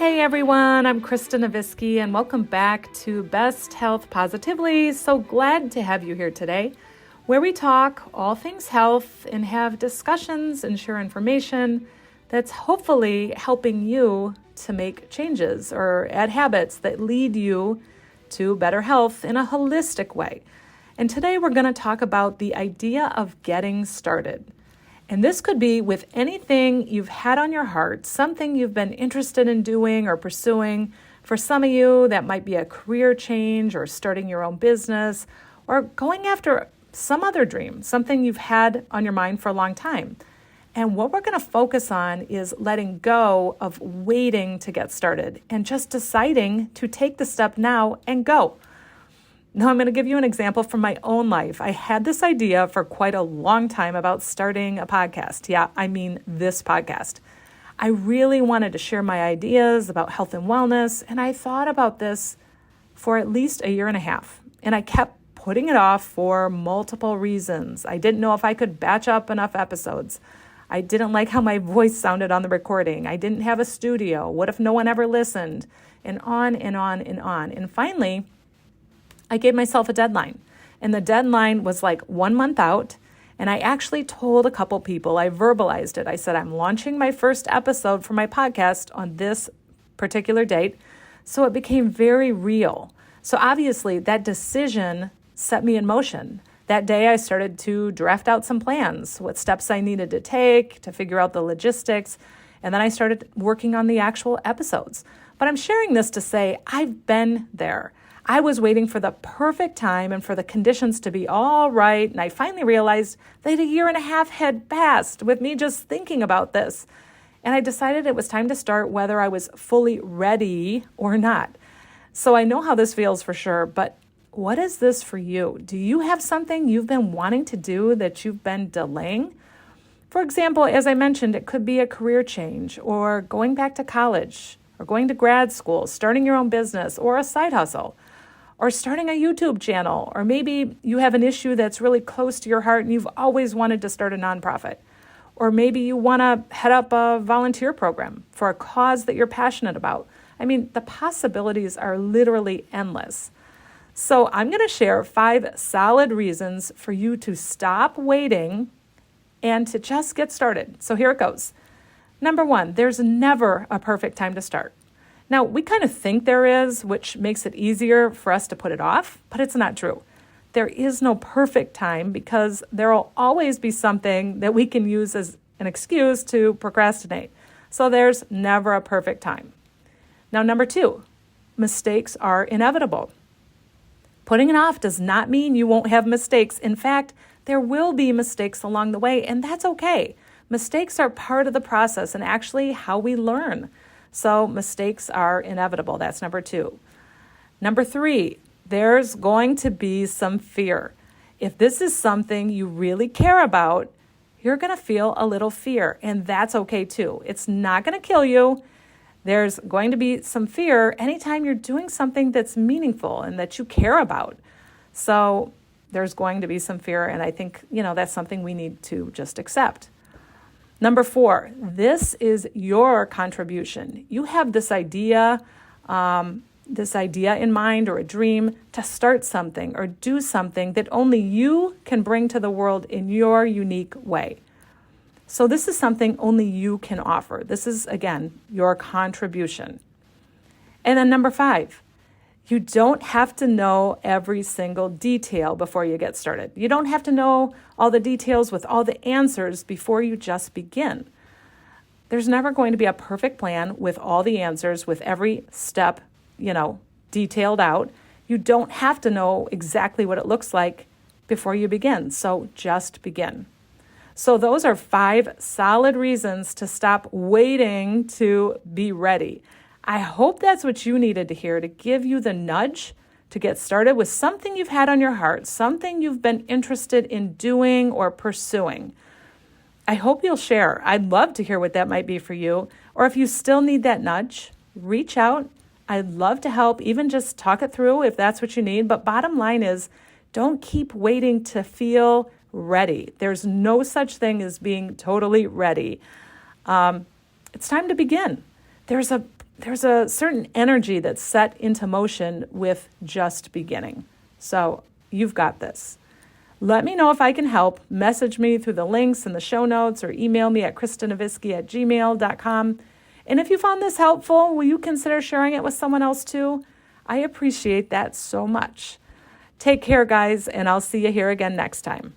Hey everyone, I'm Krista Novisky and welcome back to Best Health Positively. So glad to have you here today, where we talk all things health and have discussions and share information that's hopefully helping you to make changes or add habits that lead you to better health in a holistic way. And today we're going to talk about the idea of getting started. And this could be with anything you've had on your heart, something you've been interested in doing or pursuing. For some of you, that might be a career change or starting your own business or going after some other dream, something you've had on your mind for a long time. And what we're going to focus on is letting go of waiting to get started and just deciding to take the step now and go. Now, I'm going to give you an example from my own life. I had this idea for quite a long time about starting a podcast. Yeah, I mean this podcast. I really wanted to share my ideas about health and wellness, and I thought about this for at least a year and a half, and I kept putting it off for multiple reasons. I didn't know if I could batch up enough episodes. I didn't like how my voice sounded on the recording. I didn't have a studio. What if no one ever listened? And on and on and on. And finally, I gave myself a deadline, and the deadline was like 1 month out, and I actually told a couple people, I verbalized it. I said, I'm launching my first episode for my podcast on this particular date, so it became very real. So obviously, that decision set me in motion. That day, I started to draft out some plans, what steps I needed to take to figure out the logistics, and then I started working on the actual episodes. But I'm sharing this to say I've been there. I was waiting for the perfect time and for the conditions to be all right, and I finally realized that a year and a half had passed with me just thinking about this. And I decided it was time to start whether I was fully ready or not. So I know how this feels for sure, but what is this for you? Do you have something you've been wanting to do that you've been delaying? For example, as I mentioned, it could be a career change or going back to college or going to grad school, starting your own business or a side hustle, or starting a YouTube channel, or maybe you have an issue that's really close to your heart and you've always wanted to start a nonprofit. Or maybe you want to head up a volunteer program for a cause that you're passionate about. I mean, the possibilities are literally endless. So I'm going to share 5 solid reasons for you to stop waiting and to just get started. So here it goes. Number 1, there's never a perfect time to start. Now, we kind of think there is, which makes it easier for us to put it off, but it's not true. There is no perfect time because there will always be something that we can use as an excuse to procrastinate. So there's never a perfect time. Now, number 2, mistakes are inevitable. Putting it off does not mean you won't have mistakes. In fact, there will be mistakes along the way, and that's okay. Mistakes are part of the process and actually how we learn. So mistakes are inevitable. That's number 2. Number 3, there's going to be some fear. If this is something you really care about, you're going to feel a little fear, and that's okay too. It's not going to kill you. There's going to be some fear anytime you're doing something that's meaningful and that you care about. So there's going to be some fear, and I think, that's something we need to just accept. Number 4, this is your contribution. You have this idea in mind or a dream to start something or do something that only you can bring to the world in your unique way. So this is something only you can offer. This is, again, your contribution. And then number 5, you don't have to know every single detail before you get started. You don't have to know all the details with all the answers before you just begin. There's never going to be a perfect plan with all the answers, with every step, detailed out. You don't have to know exactly what it looks like before you begin. So just begin. So those are 5 solid reasons to stop waiting to be ready. I hope that's what you needed to hear to give you the nudge to get started with something you've had on your heart, something you've been interested in doing or pursuing. I hope you'll share. I'd love to hear what that might be for you. Or if you still need that nudge, reach out. I'd love to help, even just talk it through if that's what you need. But bottom line is, don't keep waiting to feel ready. There's no such thing as being totally ready. It's time to begin. There's a there's a certain energy that's set into motion with just beginning. So you've got this. Let me know if I can help. Message me through the links in the show notes or email me at kristanavisky@gmail.com. And if you found this helpful, will you consider sharing it with someone else too? I appreciate that so much. Take care, guys, and I'll see you here again next time.